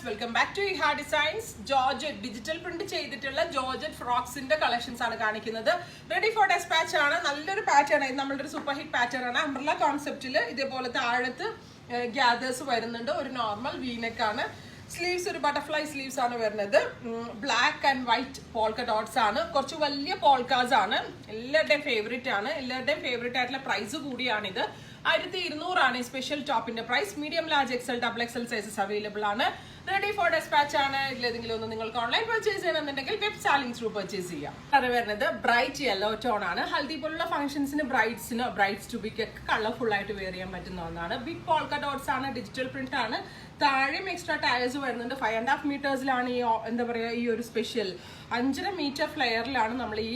Welcome back to Iha designs. Georgette digital print ചെയ്തിട്ടുള്ള georgette ഫ്രോക്സിന്റെ collections ആണ് കാണിക്കുന്നത്. റെഡി ഫോർ ഡെസ്പാച്ച് ആണ്. നല്ലൊരു പാറ്റേൺ ആണ്. ഇത് നമ്മളുടെ ഒരു സൂപ്പർ ഹിറ്റ് പാറ്റേൺ ആണ്. അംബ്രല കോൺസെപ്റ്റിൽ ഇതേപോലെ താഴത്ത് ഗ്യാദേഴ്സ് വരുന്നുണ്ട്. ഒരു നോർമൽ വീനെക്ക് ആണ്. സ്ലീവ്സ് ഒരു ബട്ടർഫ്ലൈ സ്ലീവ്സ് ആണ് വരുന്നത്. Black and white polka dots ആണ്. കുറച്ച് വലിയ പോൾക്കാസ് ആണ്. എല്ലാവരുടെയും ഫേവറേറ്റ് ആണ്. എല്ലാവരുടെയും ഫേവറേറ്റ് ആയിട്ടുള്ള പ്രൈസ് കൂടിയാണിത്. 1200 ആണ് ഈ സ്പെഷ്യൽ ടോപ്പിന്റെ price. Medium, large, XL, double XL sizes available ആണ്. റെഡി ഫോർ ഡെസ്പാച്ച് ആണ്. ഇതിലേതെങ്കിലും ഒന്ന് നിങ്ങൾക്ക് ഓൺലൈൻ പർച്ചേസ് ചെയ്യണമെന്നുണ്ടെങ്കിൽ വെബ് സാലിംഗ് ത്രൂ പർച്ചേസ് ചെയ്യാം. അത് വരുന്നത് ബ്രൈറ്റ് യെല്ലോ ടോൺ ആണ്. ഹൽദി പോലുള്ള ഫംഗ്ഷൻസിന് ബ്രൈഡ്സിനോ ബ്രൈഡ്സ് ടു ബിക്ക് ഒക്കെ കളർഫുൾ ആയിട്ട് വെയർ ചെയ്യാൻ പറ്റുന്ന ഒന്നാണ്. ബിഗ് പോൾക്ക ഡോട്ട്സ് ആണ്. ഡിജിറ്റൽ പ്രിന്റ് ആണ്. താഴെയും എക്സ്ട്രാ ടയേഴ്സ് വരുന്നുണ്ട്. 5.5 മീറ്റേഴ്സിലാണ് ഈ എന്താ പറയുക ഈ ഒരു സ്പെഷ്യൽ 5.5 മീറ്റർ ഫ്ലെയറിലാണ് നമ്മൾ ഈ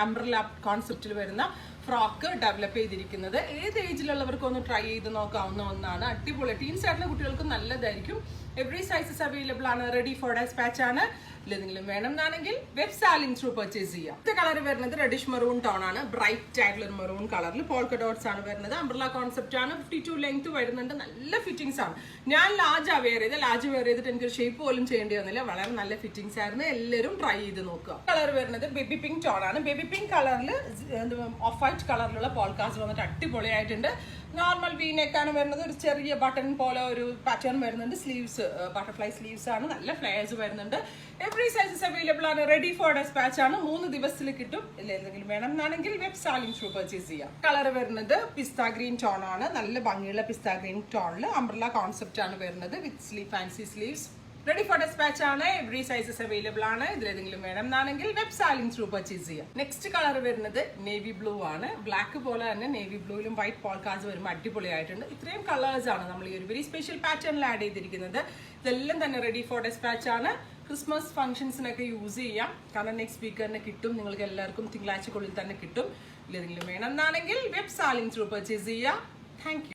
അംബ്രല കോൺസെപ്റ്റിൽ വരുന്ന ഫ്രോക്ക് ഡെവലപ്പ് ചെയ്തിരിക്കുന്നത്. ഏത് ഏജിലുള്ളവർക്കും ഒന്ന് ട്രൈ ചെയ്ത് നോക്കാവുന്ന ഒന്നാണ്. അടിപൊളി ടീൻസ് ആയിട്ടുള്ള കുട്ടികൾക്ക് നല്ലതായിരിക്കും. എവറി സൈസസ് അവൈലബിൾ ആണ്. റെഡി ഫോർ ഡെസ്പാച്ച് ആണ്. ഇല്ലെങ്കിലും വേണമെന്നാണെങ്കിൽ വെബ് സാലിംഗ് ത്രൂ പർച്ചേസ് ചെയ്യാം. ഇത് കളർ വരുന്നത് റെഡിഷ് മെറൂൺ ടോൺ ആണ്. ബ്രൈറ്റ് ആയിട്ടുള്ള ഒരു മെറൂൺ കളറിൽ പോൾക്ക ഡോട്ട്സ് ആണ് വരുന്നത്. അംബ്രല കോൺസെപ്റ്റ് ആണ്. 52 ലെങ്ത് വരുന്നുണ്ട്. നല്ല ഫിറ്റിംഗ്സ് ആണ്. ഞാൻ ലാർജ് വെയർ ചെയ്ത് ചെയ്തിട്ട് എനിക്കൊരു ഷേപ്പ് പോലും ചെയ്യേണ്ടി വന്നില്ല. വളരെ നല്ല ഫിറ്റിംഗ്സ് ആയിരുന്നു. എല്ലാവരും ട്രൈ ചെയ്ത് നോക്കുക. കളർ വരുന്നത് ബേബി പിങ്ക് ടോൺ ആണ്. ബേബി പിങ്ക് കളറിൽ ഓഫ് വൈറ്റ് കളറിലുള്ള പോൾക്കാസ് വന്നിട്ട് അടിപൊളിയായിട്ടുണ്ട്. നോർമൽ വി നെക്കാണ് വരുന്നത്. ഒരു ചെറിയ ബട്ടൺ പോലെ ഒരു പാറ്റേൺ വരുന്നുണ്ട്. സ്ലീവ്സ് ബട്ടർഫ്ലൈ സ്ലീവ്സ് ആണ്. നല്ല ഫ്ലെയർസ് വരുന്നുണ്ട്. എവറി സൈസസ് അവൈലബിൾ ആണ്. റെഡി ഫോർ ഡെസ്പാച്ച് ആണ്. 3 ദിവസത്തിൽ കിട്ടും. എന്തെങ്കിലും വേണമെന്നാണെങ്കിൽ വെബ് സാലിംഗ് ത്രൂ പർച്ചേസ് ചെയ്യാം. കളർ വരുന്നത് പിസ്ത ഗ്രീൻ ടോൺ ആണ്. നല്ല ഭംഗിയുള്ള പിസ്ത ഗ്രീൻ ടോണിൽ അംബ്രല കോൺസെപ്റ്റ് ആണ് വരുന്നത്. With sleeve fancy sleeves. Ready for dispatch ആണ്. എവറി സൈസസ് അവൈലബിൾ ആണ്. ഇതിലേതെങ്കിലും വേണമെന്നാണെങ്കിൽ വെബ് സാലിംഗ് ത്രൂ പർച്ചേസ് ചെയ്യാം. നെക്സ്റ്റ് കളർ വരുന്നത് നേവി ബ്ലൂ ആണ്. ബ്ലാക്ക് പോലെ തന്നെ നേവി ബ്ലൂയിലും വൈറ്റ് പോൾക്കാസ് വരുമ്പോൾ അടിപൊളിയായിട്ടുണ്ട്. ഇത്രയും കളേഴ്സ് ആണ് നമ്മൾ ഈ ഒരു വെരി സ്പെഷ്യൽ പാറ്റേണിൽ ആഡ് ചെയ്തിരിക്കുന്നത്. ഇതെല്ലാം തന്നെ റെഡി ഫോർ ഡെസ്പാച്ച് ആണ്. ക്രിസ്മസ് ഫംഗ്ഷൻസിനൊക്കെ യൂസ് ചെയ്യാം. കാരണം നെക്സ്റ്റ് വീക്ക് തന്നെ കിട്ടും. നിങ്ങൾക്ക് എല്ലാവർക്കും തിങ്കളാഴ്ചക്കുള്ളിൽ തന്നെ കിട്ടും. ഇല്ലെങ്കിലും വേണമെന്നാണെങ്കിൽ വെബ് സാലിംഗ് ത്രൂ പർച്ചേസ് ചെയ്യാം. Thank you.